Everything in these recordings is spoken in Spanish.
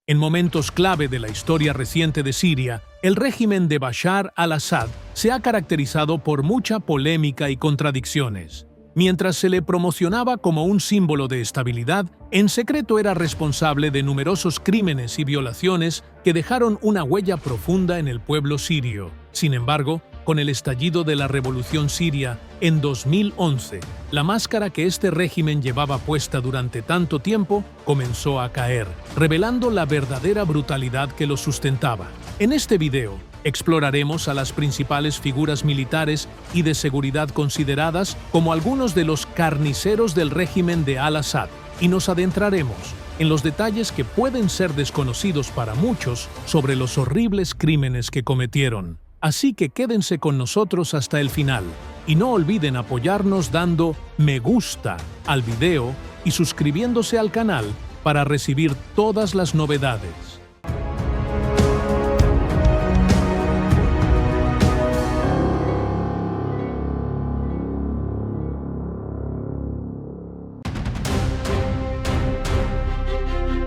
En momentos clave de la historia reciente de Siria, el régimen de Bashar al-Assad se ha caracterizado por mucha polémica y contradicciones. Mientras se le promocionaba como un símbolo de estabilidad, en secreto era responsable de numerosos crímenes y violaciones que dejaron una huella profunda en el pueblo sirio. Sin embargo, con el estallido de la revolución siria en 2011, la máscara que este régimen llevaba puesta durante tanto tiempo comenzó a caer, revelando la verdadera brutalidad que lo sustentaba. En este video, exploraremos a las principales figuras militares y de seguridad consideradas como algunos de los carniceros del régimen de al-Assad, y nos adentraremos en los detalles que pueden ser desconocidos para muchos sobre los horribles crímenes que cometieron. Así que quédense con nosotros hasta el final y no olviden apoyarnos dando me gusta al video y suscribiéndose al canal para recibir todas las novedades.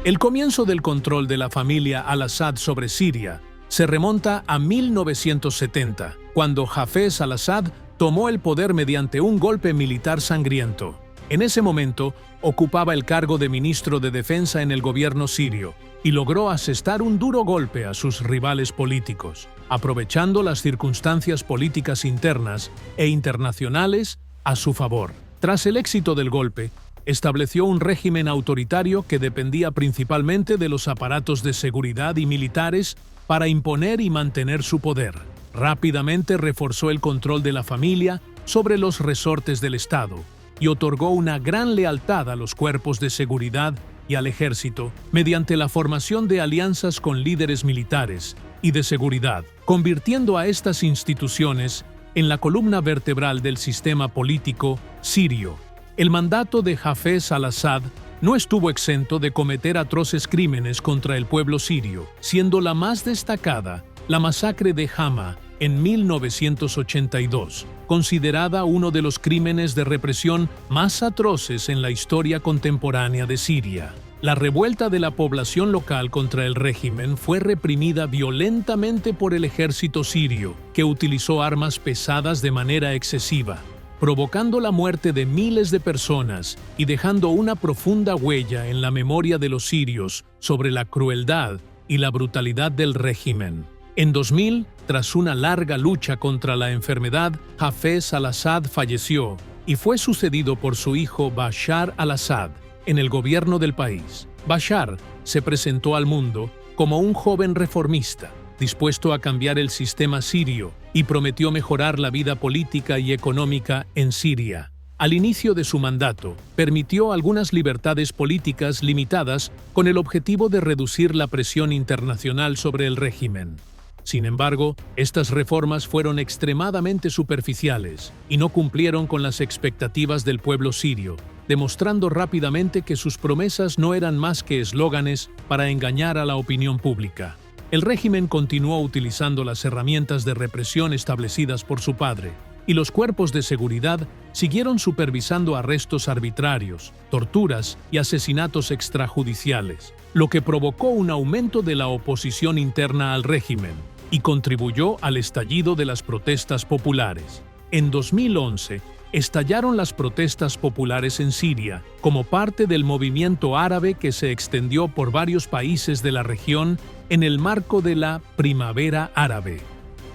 El comienzo del control de la familia al-Assad sobre Siria se remonta a 1970, cuando Hafez al-Assad tomó el poder mediante un golpe militar sangriento. En ese momento, ocupaba el cargo de ministro de Defensa en el gobierno sirio y logró asestar un duro golpe a sus rivales políticos, aprovechando las circunstancias políticas internas e internacionales a su favor. Tras el éxito del golpe, estableció un régimen autoritario que dependía principalmente de los aparatos de seguridad y militares para imponer y mantener su poder. Rápidamente reforzó el control de la familia sobre los resortes del Estado y otorgó una gran lealtad a los cuerpos de seguridad y al ejército mediante la formación de alianzas con líderes militares y de seguridad, convirtiendo a estas instituciones en la columna vertebral del sistema político sirio. El mandato de Hafez al-Assad no estuvo exento de cometer atroces crímenes contra el pueblo sirio, siendo la más destacada la masacre de Hama en 1982, considerada uno de los crímenes de represión más atroces en la historia contemporánea de Siria. La revuelta de la población local contra el régimen fue reprimida violentamente por el ejército sirio, que utilizó armas pesadas de manera excesiva, provocando la muerte de miles de personas y dejando una profunda huella en la memoria de los sirios sobre la crueldad y la brutalidad del régimen. En 2000, tras una larga lucha contra la enfermedad, Hafez al-Assad falleció y fue sucedido por su hijo Bashar al-Assad en el gobierno del país. Bashar se presentó al mundo como un joven reformista, dispuesto a cambiar el sistema sirio, y prometió mejorar la vida política y económica en Siria. Al inicio de su mandato, permitió algunas libertades políticas limitadas con el objetivo de reducir la presión internacional sobre el régimen. Sin embargo, estas reformas fueron extremadamente superficiales y no cumplieron con las expectativas del pueblo sirio, demostrando rápidamente que sus promesas no eran más que eslóganes para engañar a la opinión pública. El régimen continuó utilizando las herramientas de represión establecidas por su padre, y los cuerpos de seguridad siguieron supervisando arrestos arbitrarios, torturas y asesinatos extrajudiciales, lo que provocó un aumento de la oposición interna al régimen y contribuyó al estallido de las protestas populares. En 2011, estallaron las protestas populares en Siria como parte del movimiento árabe que se extendió por varios países de la región en el marco de la Primavera Árabe.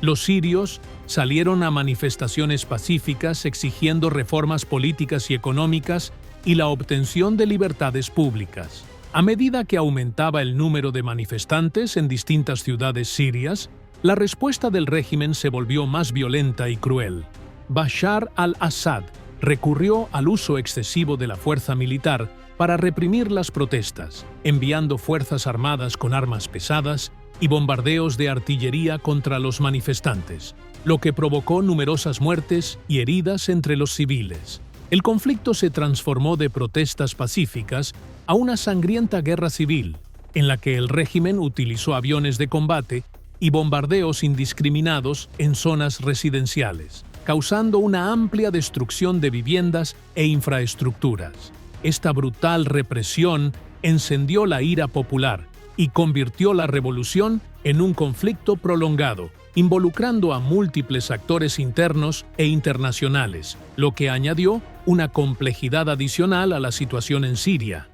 Los sirios salieron a manifestaciones pacíficas exigiendo reformas políticas y económicas y la obtención de libertades públicas. A medida que aumentaba el número de manifestantes en distintas ciudades sirias, la respuesta del régimen se volvió más violenta y cruel. Bashar al-Assad recurrió al uso excesivo de la fuerza militar para reprimir las protestas, enviando fuerzas armadas con armas pesadas y bombardeos de artillería contra los manifestantes, lo que provocó numerosas muertes y heridas entre los civiles. El conflicto se transformó de protestas pacíficas a una sangrienta guerra civil, en la que el régimen utilizó aviones de combate y bombardeos indiscriminados en zonas residenciales, causando una amplia destrucción de viviendas e infraestructuras. Esta brutal represión encendió la ira popular y convirtió la revolución en un conflicto prolongado, involucrando a múltiples actores internos e internacionales, lo que añadió una complejidad adicional a la situación en Siria.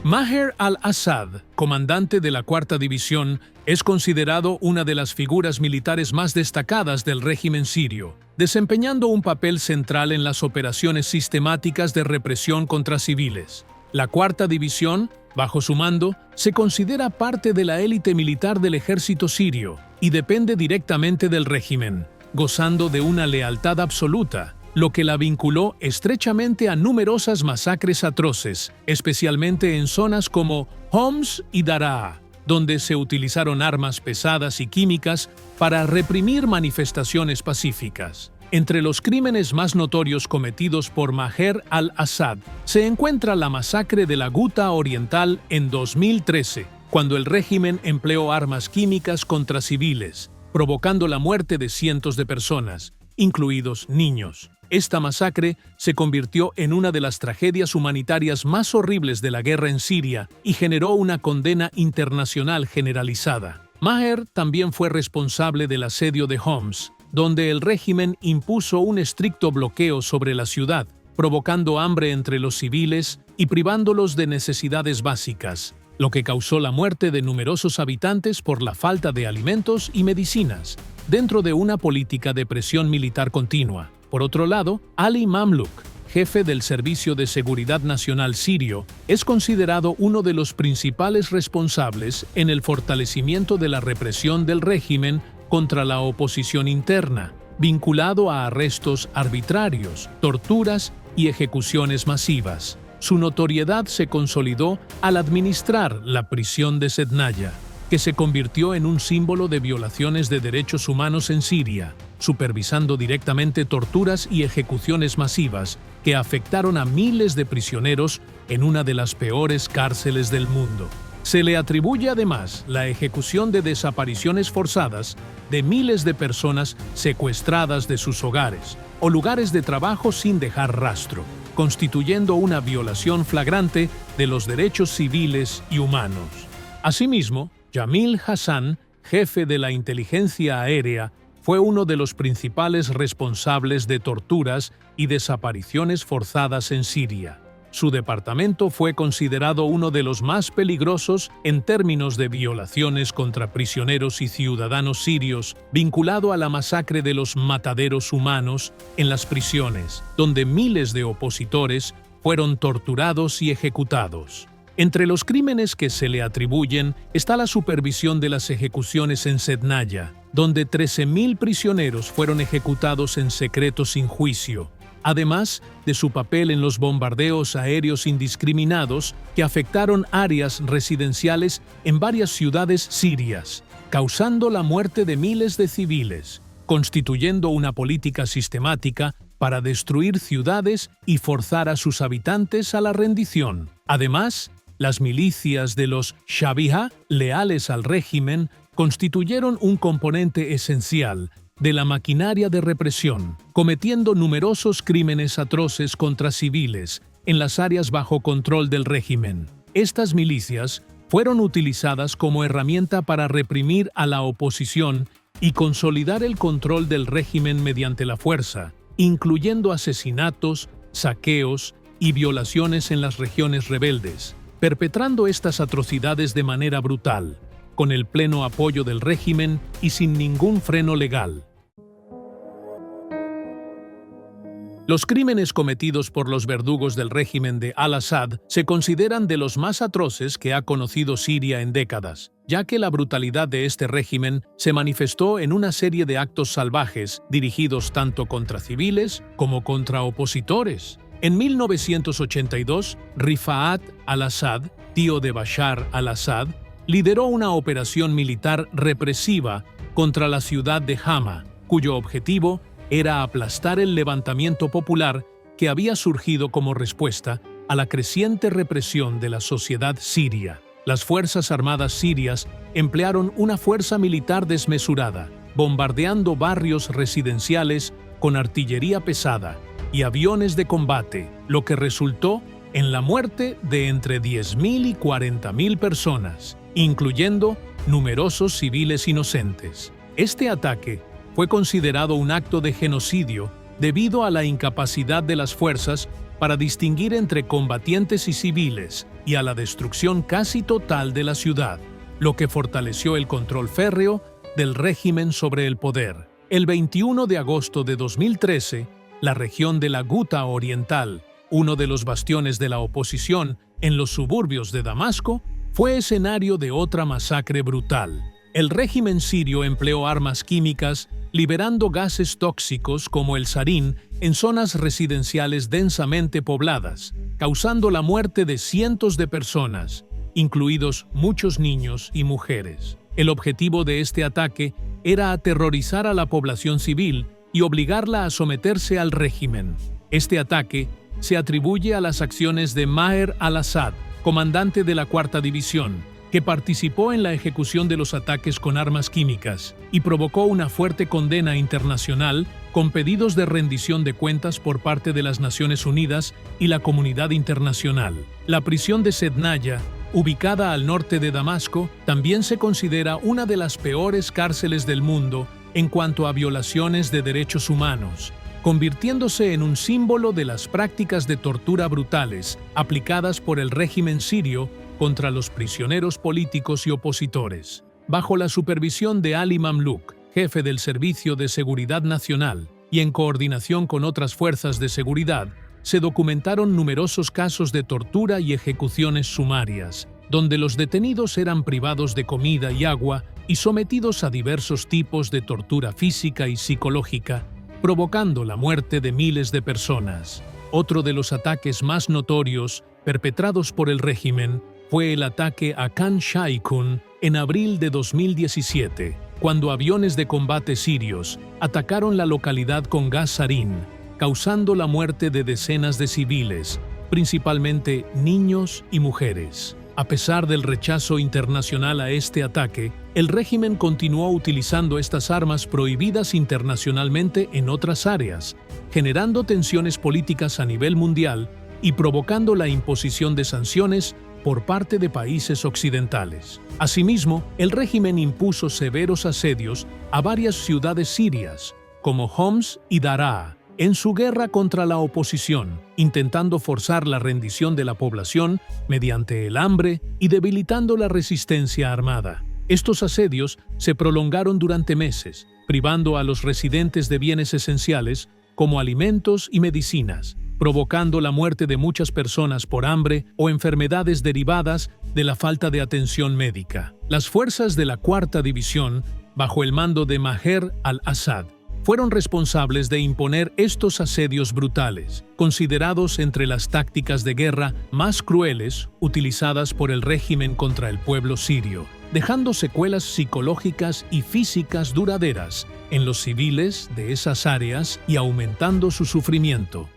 Maher al-Assad, comandante de la Cuarta División, es considerado una de las figuras militares más destacadas del régimen sirio, desempeñando un papel central en las operaciones sistemáticas de represión contra civiles. La Cuarta División, bajo su mando, se considera parte de la élite militar del ejército sirio y depende directamente del régimen, gozando de una lealtad absoluta, lo que la vinculó estrechamente a numerosas masacres atroces, especialmente en zonas como Homs y Daraa, donde se utilizaron armas pesadas y químicas para reprimir manifestaciones pacíficas. Entre los crímenes más notorios cometidos por Maher al-Assad se encuentra la masacre de la Ghouta Oriental en 2013, cuando el régimen empleó armas químicas contra civiles, provocando la muerte de cientos de personas, incluidos niños. Esta masacre se convirtió en una de las tragedias humanitarias más horribles de la guerra en Siria y generó una condena internacional generalizada. Maher también fue responsable del asedio de Homs, donde el régimen impuso un estricto bloqueo sobre la ciudad, provocando hambre entre los civiles y privándolos de necesidades básicas, lo que causó la muerte de numerosos habitantes por la falta de alimentos y medicinas, dentro de una política de presión militar continua. Por otro lado, Ali Mamluk, jefe del Servicio de Seguridad Nacional sirio, es considerado uno de los principales responsables en el fortalecimiento de la represión del régimen contra la oposición interna, vinculado a arrestos arbitrarios, torturas y ejecuciones masivas. Su notoriedad se consolidó al administrar la prisión de Sednaya, que se convirtió en un símbolo de violaciones de derechos humanos en Siria, supervisando directamente torturas y ejecuciones masivas que afectaron a miles de prisioneros en una de las peores cárceles del mundo. Se le atribuye además la ejecución de desapariciones forzadas de miles de personas secuestradas de sus hogares o lugares de trabajo sin dejar rastro, constituyendo una violación flagrante de los derechos civiles y humanos. Asimismo, Jamil Hassan, jefe de la inteligencia aérea, fue uno de los principales responsables de torturas y desapariciones forzadas en Siria. Su departamento fue considerado uno de los más peligrosos en términos de violaciones contra prisioneros y ciudadanos sirios, vinculado a la masacre de los mataderos humanos en las prisiones, donde miles de opositores fueron torturados y ejecutados. Entre los crímenes que se le atribuyen está la supervisión de las ejecuciones en Sednaya, donde 13.000 prisioneros fueron ejecutados en secreto sin juicio, además de su papel en los bombardeos aéreos indiscriminados que afectaron áreas residenciales en varias ciudades sirias, causando la muerte de miles de civiles, constituyendo una política sistemática para destruir ciudades y forzar a sus habitantes a la rendición. Además, las milicias de los Shabiha, leales al régimen, constituyeron un componente esencial de la maquinaria de represión, cometiendo numerosos crímenes atroces contra civiles en las áreas bajo control del régimen. Estas milicias fueron utilizadas como herramienta para reprimir a la oposición y consolidar el control del régimen mediante la fuerza, incluyendo asesinatos, saqueos y violaciones en las regiones rebeldes, perpetrando estas atrocidades de manera brutal, con el pleno apoyo del régimen y sin ningún freno legal. Los crímenes cometidos por los verdugos del régimen de al-Assad se consideran de los más atroces que ha conocido Siria en décadas, ya que la brutalidad de este régimen se manifestó en una serie de actos salvajes dirigidos tanto contra civiles como contra opositores. En 1982, Rifa'at al-Assad, tío de Bashar al-Assad, lideró una operación militar represiva contra la ciudad de Hama, cuyo objetivo era aplastar el levantamiento popular que había surgido como respuesta a la creciente represión de la sociedad siria. Las Fuerzas Armadas sirias emplearon una fuerza militar desmesurada, bombardeando barrios residenciales con artillería pesada y aviones de combate, lo que resultó en la muerte de entre 10.000 y 40.000 personas, incluyendo numerosos civiles inocentes. Este ataque fue considerado un acto de genocidio debido a la incapacidad de las fuerzas para distinguir entre combatientes y civiles y a la destrucción casi total de la ciudad, lo que fortaleció el control férreo del régimen sobre el poder. El 21 de agosto de 2013, la región de la Ghouta Oriental, uno de los bastiones de la oposición en los suburbios de Damasco, fue escenario de otra masacre brutal. El régimen sirio empleó armas químicas, liberando gases tóxicos como el sarín en zonas residenciales densamente pobladas, causando la muerte de cientos de personas, incluidos muchos niños y mujeres. El objetivo de este ataque era aterrorizar a la población civil y obligarla a someterse al régimen. Este ataque se atribuye a las acciones de Maher al-Assad, comandante de la Cuarta División, que participó en la ejecución de los ataques con armas químicas y provocó una fuerte condena internacional con pedidos de rendición de cuentas por parte de las Naciones Unidas y la comunidad internacional. La prisión de Sednaya, ubicada al norte de Damasco, también se considera una de las peores cárceles del mundo en cuanto a violaciones de derechos humanos, convirtiéndose en un símbolo de las prácticas de tortura brutales aplicadas por el régimen sirio contra los prisioneros políticos y opositores. Bajo la supervisión de Ali Mamlouk, jefe del Servicio de Seguridad Nacional, y en coordinación con otras fuerzas de seguridad, se documentaron numerosos casos de tortura y ejecuciones sumarias, donde los detenidos eran privados de comida y agua y sometidos a diversos tipos de tortura física y psicológica, provocando la muerte de miles de personas. Otro de los ataques más notorios perpetrados por el régimen fue el ataque a Khan Shaykhun en abril de 2017, cuando aviones de combate sirios atacaron la localidad con gas sarín, causando la muerte de decenas de civiles, principalmente niños y mujeres. A pesar del rechazo internacional a este ataque, el régimen continuó utilizando estas armas prohibidas internacionalmente en otras áreas, generando tensiones políticas a nivel mundial y provocando la imposición de sanciones por parte de países occidentales. Asimismo, el régimen impuso severos asedios a varias ciudades sirias, como Homs y Daraa, en su guerra contra la oposición, intentando forzar la rendición de la población mediante el hambre y debilitando la resistencia armada. Estos asedios se prolongaron durante meses, privando a los residentes de bienes esenciales como alimentos y medicinas, provocando la muerte de muchas personas por hambre o enfermedades derivadas de la falta de atención médica. Las fuerzas de la Cuarta División, bajo el mando de Maher al-Assad, fueron responsables de imponer estos asedios brutales, considerados entre las tácticas de guerra más crueles utilizadas por el régimen contra el pueblo sirio, dejando secuelas psicológicas y físicas duraderas en los civiles de esas áreas y aumentando su sufrimiento.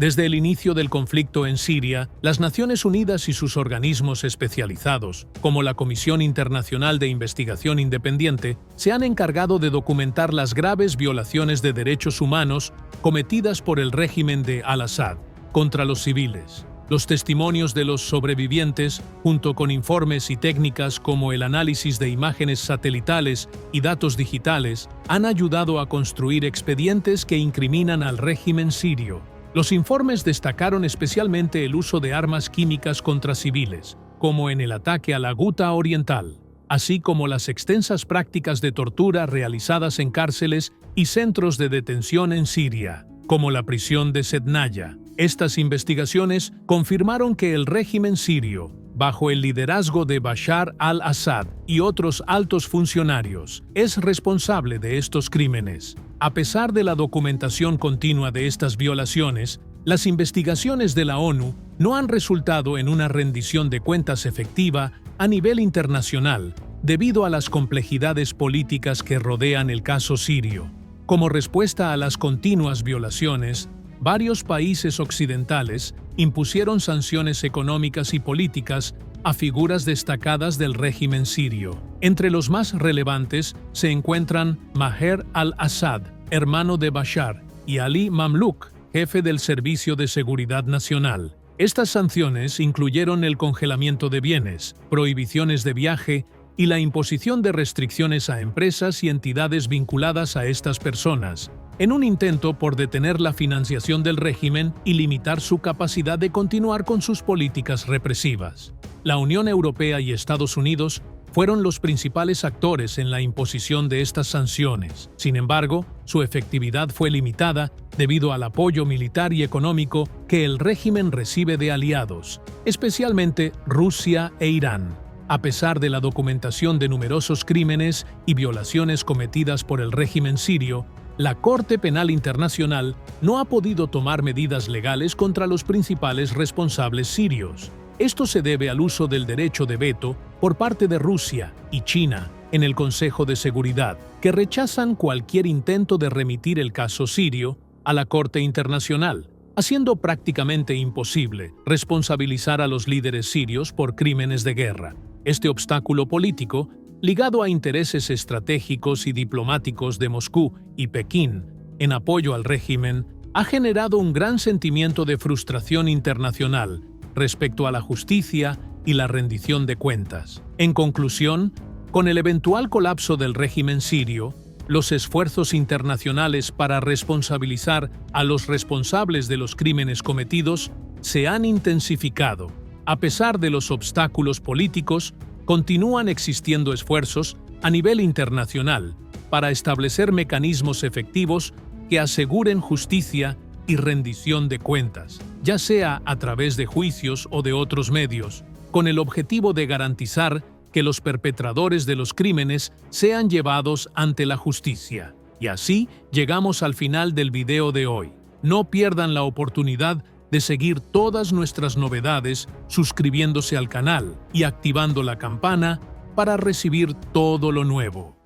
Desde el inicio del conflicto en Siria, las Naciones Unidas y sus organismos especializados, como la Comisión Internacional de Investigación Independiente, se han encargado de documentar las graves violaciones de derechos humanos cometidas por el régimen de al-Assad contra los civiles. Los testimonios de los sobrevivientes, junto con informes y técnicas como el análisis de imágenes satelitales y datos digitales, han ayudado a construir expedientes que incriminan al régimen sirio. Los informes destacaron especialmente el uso de armas químicas contra civiles, como en el ataque a la Ghouta Oriental, así como las extensas prácticas de tortura realizadas en cárceles y centros de detención en Siria, como la prisión de Sednaya. Estas investigaciones confirmaron que el régimen sirio, bajo el liderazgo de Bashar al-Assad y otros altos funcionarios, es responsable de estos crímenes. A pesar de la documentación continua de estas violaciones, las investigaciones de la ONU no han resultado en una rendición de cuentas efectiva a nivel internacional debido a las complejidades políticas que rodean el caso sirio. Como respuesta a las continuas violaciones, varios países occidentales impusieron sanciones económicas y políticas a figuras destacadas del régimen sirio. Entre los más relevantes se encuentran Maher al-Assad, hermano de Bashar, y Ali Mamlouk, jefe del Servicio de Seguridad Nacional. Estas sanciones incluyeron el congelamiento de bienes, prohibiciones de viaje y la imposición de restricciones a empresas y entidades vinculadas a estas personas, en un intento por detener la financiación del régimen y limitar su capacidad de continuar con sus políticas represivas. La Unión Europea y Estados Unidos fueron los principales actores en la imposición de estas sanciones. Sin embargo, su efectividad fue limitada debido al apoyo militar y económico que el régimen recibe de aliados, especialmente Rusia e Irán. A pesar de la documentación de numerosos crímenes y violaciones cometidas por el régimen sirio, la Corte Penal Internacional no ha podido tomar medidas legales contra los principales responsables sirios. Esto se debe al uso del derecho de veto por parte de Rusia y China en el Consejo de Seguridad, que rechazan cualquier intento de remitir el caso sirio a la Corte Internacional, haciendo prácticamente imposible responsabilizar a los líderes sirios por crímenes de guerra. Este obstáculo político, ligado a intereses estratégicos y diplomáticos de Moscú y Pekín en apoyo al régimen, ha generado un gran sentimiento de frustración internacional respecto a la justicia y la rendición de cuentas. En conclusión, con el eventual colapso del régimen sirio, los esfuerzos internacionales para responsabilizar a los responsables de los crímenes cometidos se han intensificado. A pesar de los obstáculos políticos, continúan existiendo esfuerzos a nivel internacional para establecer mecanismos efectivos que aseguren justicia y rendición de cuentas, ya sea a través de juicios o de otros medios, con el objetivo de garantizar que los perpetradores de los crímenes sean llevados ante la justicia. Y así llegamos al final del video de hoy. No pierdan la oportunidad de seguir todas nuestras novedades suscribiéndose al canal y activando la campana para recibir todo lo nuevo.